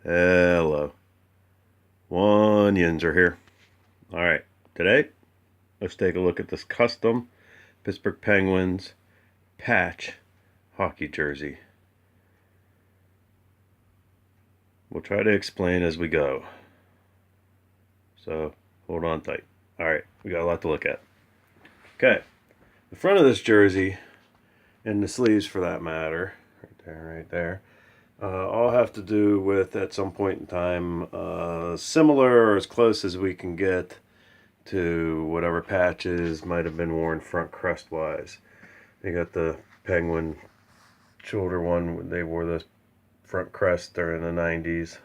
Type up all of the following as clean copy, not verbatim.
Hello. Onions are here. All right. Today, let's take a look at this custom Pittsburgh Penguins patch hockey jersey. We'll try to explain as we go. So, hold on tight. All right. We got a lot to look at. Okay. The front of this jersey, and the sleeves for that matter, right there, all have to do with at some point in time similar or as close as we can get to whatever patches might have been worn front crest wise. They got the Penguin shoulder one. They wore the front crest during the 90s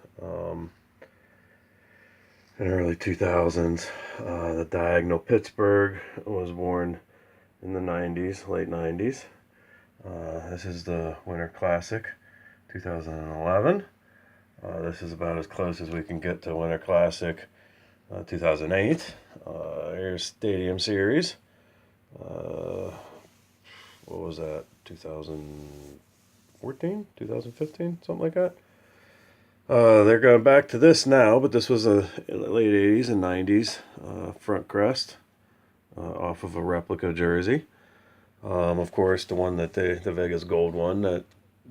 and early 2000s. The diagonal Pittsburgh was worn in the 90s, late 90s. This is the Winter Classic 2011. This is about as close as we can get to Winter Classic 2008. Here's Stadium Series. What was that? 2014, 2015, something like that. They're going back to this now, but this was a late 80s and 90s front crest off of a replica jersey. Of course, the one that the Vegas Gold one that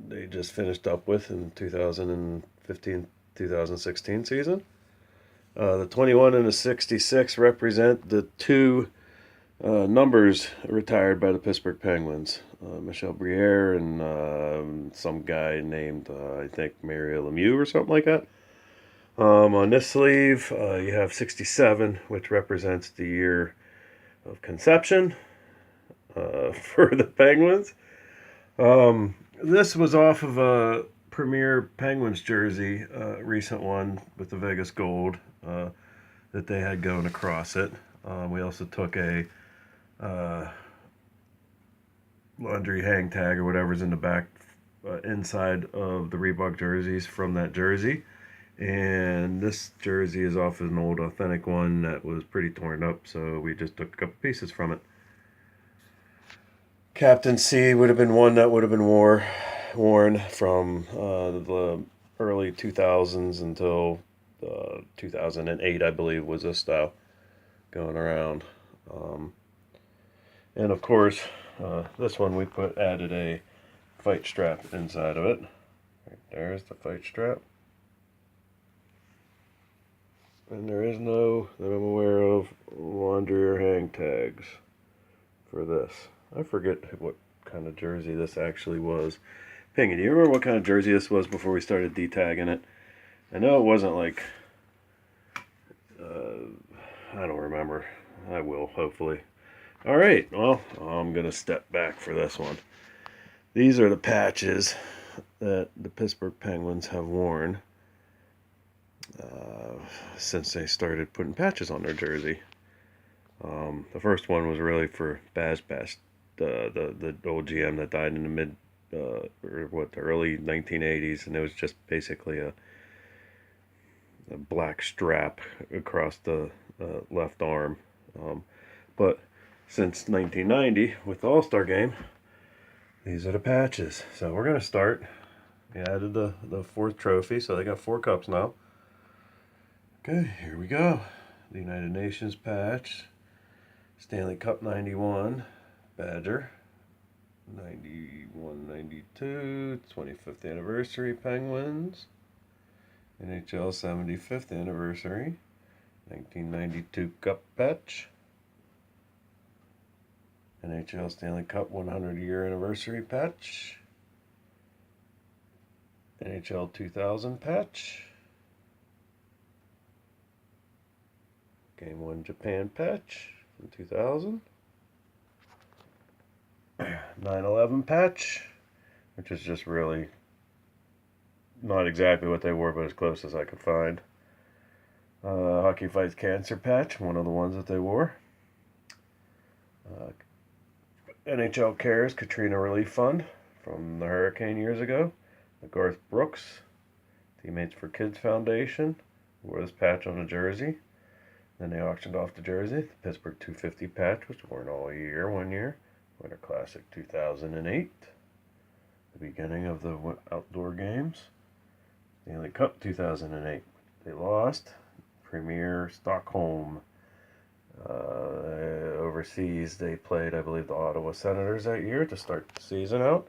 they just finished up with in 2015, 2016 season. The 21 and the 66 represent the two numbers retired by the Pittsburgh Penguins. Michel Briere and some guy named, I think, Mario Lemieux or something like that. On this sleeve, you have 67, which represents the year of conception for the Penguins. This was off of a Premier Penguins jersey, recent one with the Vegas Gold that they had going across it. We also took a laundry hang tag or whatever's in the back inside of the Reebok jerseys from that jersey. And this jersey is off an old authentic one that was pretty torn up, so we just took a couple pieces from it. Captain C would have been one that would have been worn from the early 2000s until 2008, I believe, was this style going around. And of course, this one we added a fight strap inside of it. Right there's the fight strap. And there is no, that I'm aware of, laundry or hang tags for this. I forget what kind of jersey this actually was. Pingy, do you remember what kind of jersey this was before we started de-tagging it? I know it wasn't like, I don't remember. I will, hopefully. All right, well, I'm going to step back for this one. These are the patches that the Pittsburgh Penguins have worn since they started putting patches on their jersey. The first one was really for Baz, the old GM that died in the the early 1980s, and it was just basically a black strap across the left arm. But since 1990, with the All-Star Game, these are the patches. So we're going to start. We added the fourth trophy, so they got 4 cups now. Okay, here we go. The United Nations patch. Stanley Cup 91. Badger. 91, 92. 25th anniversary Penguins. NHL 75th anniversary. 1992 Cup patch. NHL Stanley Cup 100-year anniversary patch. NHL 2000 patch. Game 1 Japan patch from 2000. 9/11 patch, which is just really not exactly what they wore, but as close as I could find. Hockey Fights Cancer patch, one of the ones that they wore. NHL Cares Katrina Relief Fund from the hurricane years ago. The Garth Brooks Teammates for Kids Foundation wore this patch on a jersey. Then they auctioned off the jersey. The Pittsburgh 250 patch was worn all year, one year. Winter Classic 2008. The beginning of the outdoor games. Stanley Cup 2008. They lost. Premier Stockholm. Overseas, they played, I believe, the Ottawa Senators that year to start the season out.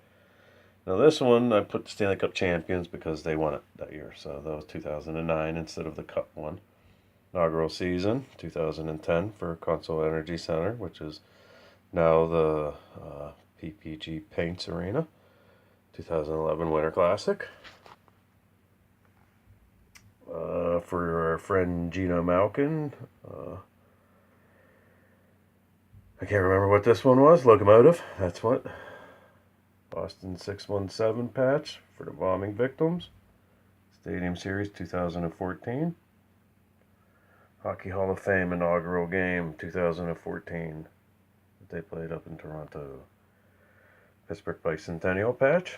Now this one, I put the Stanley Cup champions because they won it that year. So that was 2009 instead of the Cup one. Inaugural season, 2010 for Consol Energy Center, which is now the PPG Paints Arena. 2011 Winter Classic. For our friend Gino Malkin. I can't remember what this one was. Locomotive. That's what. Boston 617 patch for the bombing victims. Stadium Series 2014. Hockey Hall of Fame inaugural game 2014 that they played up in Toronto. Pittsburgh Bicentennial patch,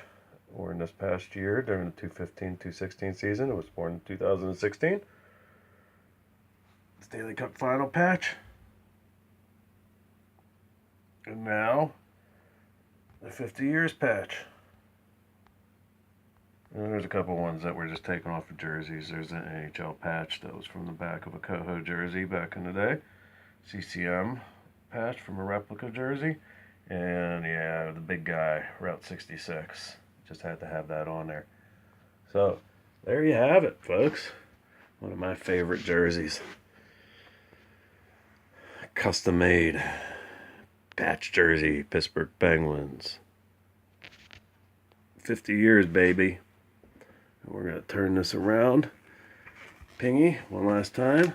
worn this past year during the 215-216 season. It was worn in 2016. Stanley Cup final patch. And now, the 50 years patch. And there's a couple ones that were just taken off of jerseys. There's an NHL patch that was from the back of a Coho jersey back in the day. CCM patch from a replica jersey. And yeah, the big guy, Route 66. Just had to have that on there. So, there you have it, folks. One of my favorite jerseys. Custom made patch jersey, Pittsburgh Penguins. 50 years, baby. We're going to turn this around. Pingy, one last time.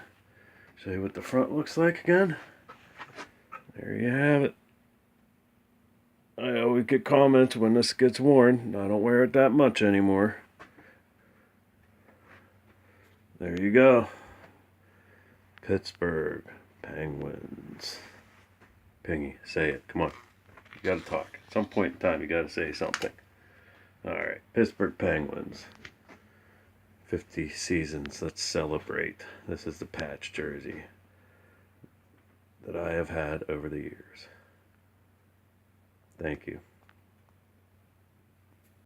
Show you what the front looks like again. There you have it. I always get comments when this gets worn. I don't wear it that much anymore. There you go. Pittsburgh Penguins. Pingy, say it. Come on. You got to talk. At some point in time, you got to say something. All right. Pittsburgh Penguins. 50 seasons. Let's celebrate. This is the patch jersey that I have had over the years. Thank you.